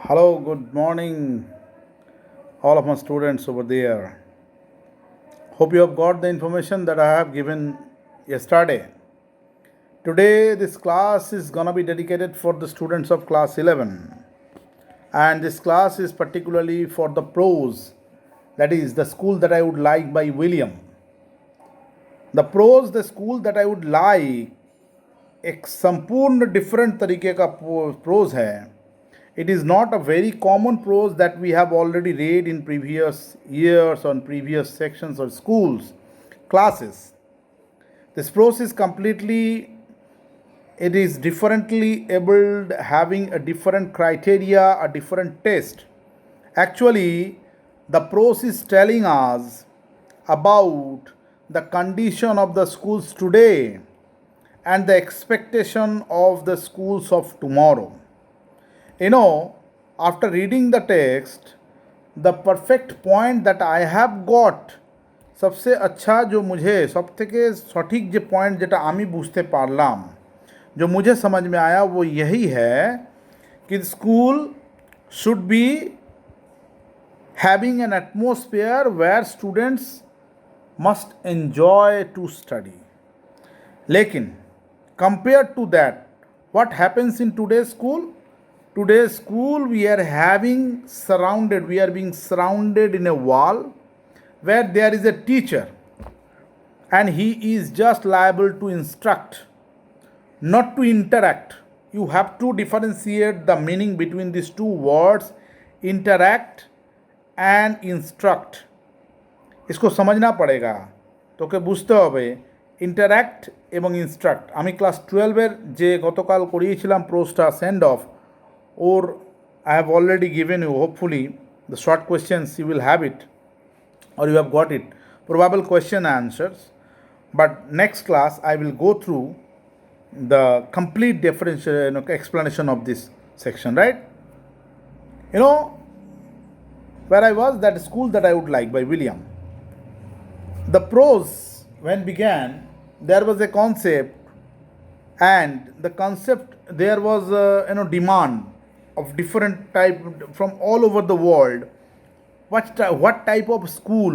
Hello, good morning, all of my students over there. Hope you have got the information that I have given yesterday. Today, this class is gonna be dedicated for the students of class 11, and this class is particularly for the prose, that is, the school that I would like by William. The prose, the school that I would like, एक संपूर्ण different तरीके का pros है. It is not a very common prose that we have already read in previous years on previous sections or schools, classes. This prose is completely, it is differently abled, having a different criteria, a different test. Actually, the prose is telling us about the condition of the schools today and the expectation of the schools of tomorrow. After reading the text, the perfect point that I have got, सबसे अच्छा जो मुझे सब থেকে সঠিক যে point যেটা আমি বুঝতে পারলাম, जो मुझे समझ में आया वो यही है कि school should be having an atmosphere where students must enjoy to study. लेकिन compared to that, what happens in today's school? Today's school, we are being surrounded in a wall where there is a teacher and he is just liable to instruct, not to interact. You have to differentiate the meaning between these two words, interact and instruct. इसको समझना पड़ेगा. তোকে বুঝতে হবে interact এবং instruct. আমি class 12-এর যে গতকাল করিয়েছিলাম প্রোজটা send off, or I have already given you, hopefully, the short questions you will have it, or you have got it, probable question answers. But next class I will go through the complete differential explanation of this section, right? Where I was, that school that I would like by William. The prose, when began, there was a concept, and the concept, there was a demand of different type from all over the world. What type of school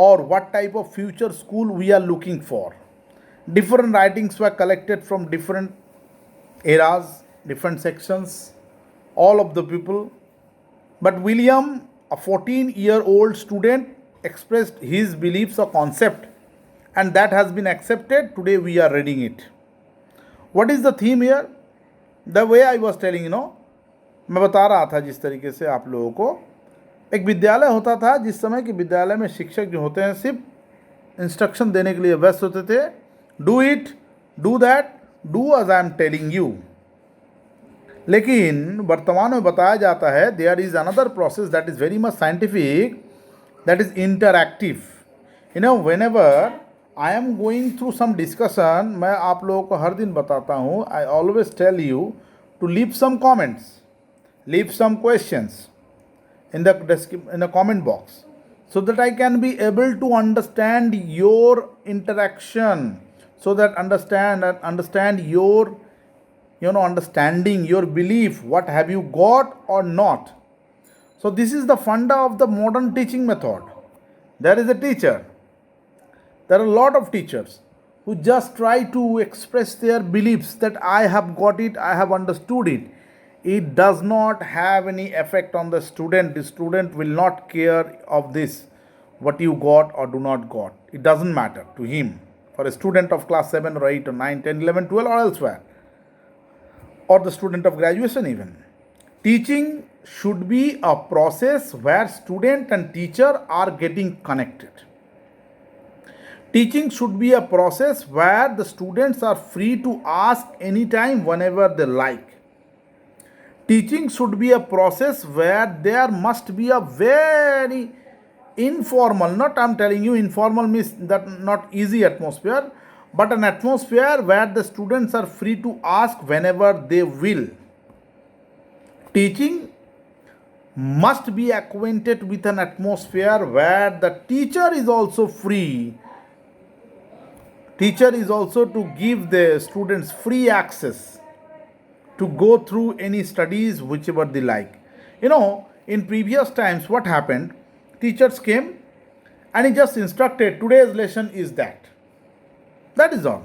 or what type of future school we are looking for. Different writings were collected from different eras, different sections, all of the people. But William, a 14-year-old student, expressed his beliefs or concept, and that has been accepted. Today we are reading it. What is the theme here? The way I was telling, मैं बता रहा था जिस तरीके से आप लोगों को, एक विद्यालय होता था जिस समय कि विद्यालय में शिक्षक जो होते हैं सिर्फ इंस्ट्रक्शन देने के लिए व्यस्त होते थे. Do it, do that, do as I am telling you. लेकिन वर्तमान में बताया जाता है there is another process that is very much scientific, that is interactive. Whenever I am going through some discussion, मैं आप लोगों को हर दिन बताता हूँ, I always tell you to leave some comments, leave some questions in the comment box, so that I can be able to understand your interaction, so that understand your understanding, your belief, what have you got or not. So this is the funda of the modern teaching method. There is a teacher, there are a lot of teachers who just try to express their beliefs that I have got it, I have understood it. It does not have any effect on the student. The student will not care of this, what you got or do not got. It doesn't matter to him. For a student of class 7 or 8 or 9, 10, 11, 12 or elsewhere, or the student of graduation even. Teaching should be a process where student and teacher are getting connected. Teaching should be a process where the students are free to ask anytime, whenever they like. Teaching should be a process where there must be a very informal, not I'm telling you informal means that not easy atmosphere, but an atmosphere where the students are free to ask whenever they will. Teaching must be acquainted with an atmosphere where the teacher is also free. Teacher is also to give the students free access to go through any studies whichever they like. In previous times, what happened? Teachers came and he just instructed today's lesson is that. That is all.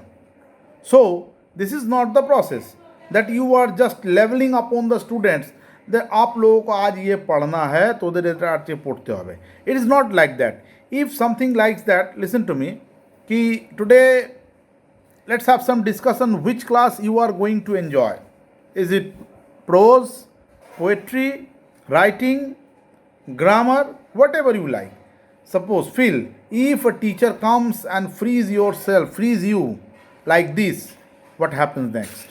So, this is not the process that you are just leveling upon the students that आप लोगों को आज ये पढ़ना है तो आज ये पढ़ते होवे. It is not like that. If something like that, listen to me, कि today let's have some discussion which class you are going to enjoy. Is it prose, poetry, writing, grammar, whatever you like. Suppose, feel, if a teacher comes and frees you like this, what happens next?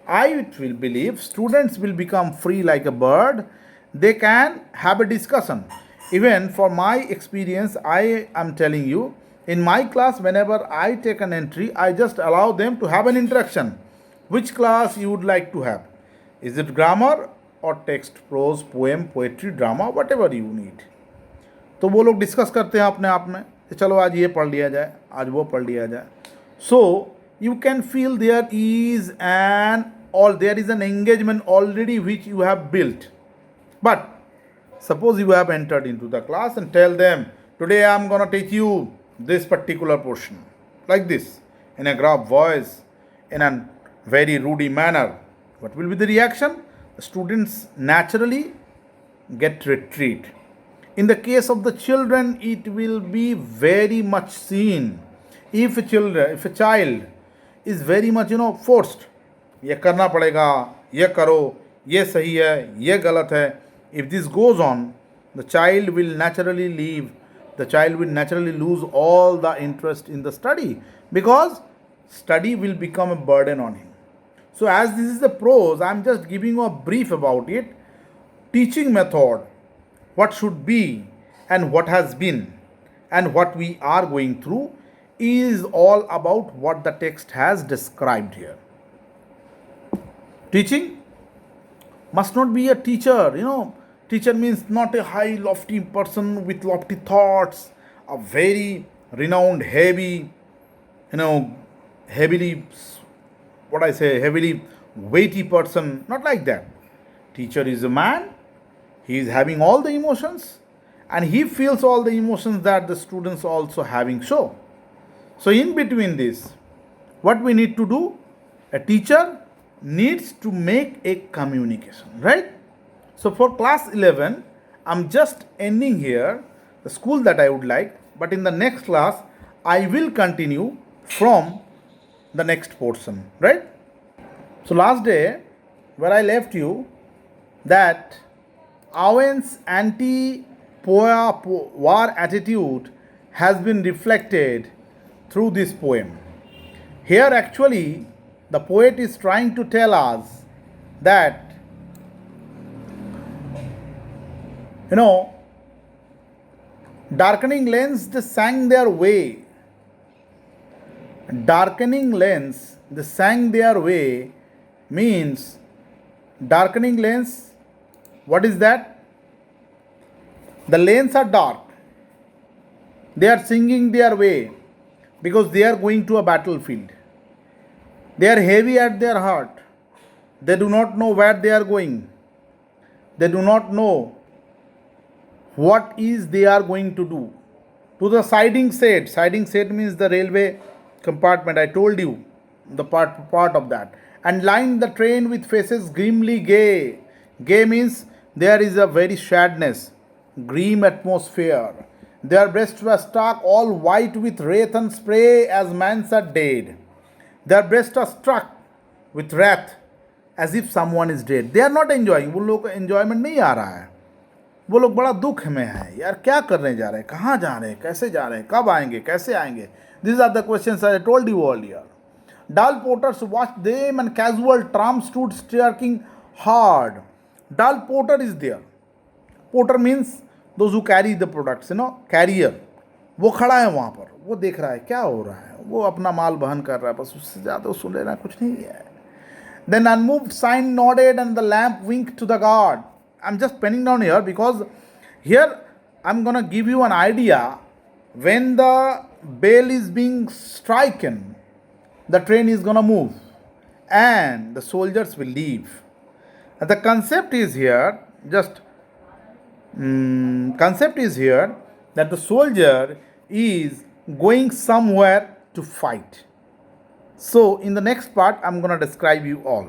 I will believe students will become free like a bird. They can have a discussion. Even for my experience, I am telling you, in my class, whenever I take an entry, I just allow them to have an interaction. Which class you would like to have? Is it grammar or text, prose, poem, poetry, drama, whatever you need. तो वो लोग discuss करते हैं अपने आप में कि चलो आज ये पढ़ लिया जाए, आज वो पढ़ लिया जाए. So you can feel there is an engagement already which you have built. But suppose you have entered into the class and tell them, today I am going to teach you this particular portion, like this, in a gruff voice, in a very rude manner. What will be the reaction? The students naturally get retreat. In the case of the children, it will be very much seen. If a child is very much, forced, ये करना पड़ेगा, ये करो, ये सही है, ये गलत है. If this goes on, the child will naturally lose all the interest in the study, because study will become a burden on him. So as this is the prose, I am just giving you a brief about it. Teaching method, what should be and what has been and what we are going through, is all about what the text has described here. Teaching must not be a teacher. Teacher means not a high lofty person with lofty thoughts, a very renowned heavily weighty person. Not like that. Teacher is a man. He is having all the emotions, and he feels all the emotions that the students also having. So in between this, what we need to do, a teacher needs to make a communication, right? So for class 11, I'm just ending here the school that I would like, but in the next class, I will continue from the next portion, right? So last day, where I left you, that Owen's anti-war attitude has been reflected through this poem. Here actually, the poet is trying to tell us that, darkening lanes, they sang their way. Darkening lanes, they sang their way means, darkening lanes, what is that? The lanes are dark. They are singing their way because they are going to a battlefield. They are heavy at their heart. They do not know where they are going. They do not know what is they are going to do. To the siding set. Siding set means the railway compartment. I told you the part of that. And lined the train with faces grimly gay. Gay means there is a very sadness, grim atmosphere. Their breasts were struck all white with wrath and spray as men are dead. Their breasts are struck with wrath as if someone is dead. They are not enjoying. वो लोग को enjoyment नहीं आ रहा है. वो लोग बड़ा दुख में है. यार क्या करने जा रहे हैं, कहाँ जा रहे हैं, कैसे जा रहे हैं, कब आएंगे, कैसे आएंगे. These are the questions I told you earlier. Dull porters watched them and casual tramp stood staring hard. Dull porter is there. Porter means those who carry the products, carrier. वो खड़ा है वहाँ पर, वो देख रहा है क्या हो रहा है, वो अपना माल वहन कर रहा है, बस उससे ज़्यादा सुन लेना कुछ नहीं है. Then unmoved sign nodded and the lamp winked to the guard. I'm just penning down here because here I'm gonna give you an idea. When the bell is being striken, the train is gonna move and the soldiers will leave. And the concept is here, just concept is here that the soldier is going somewhere to fight. So in the next part, I'm going to describe you all.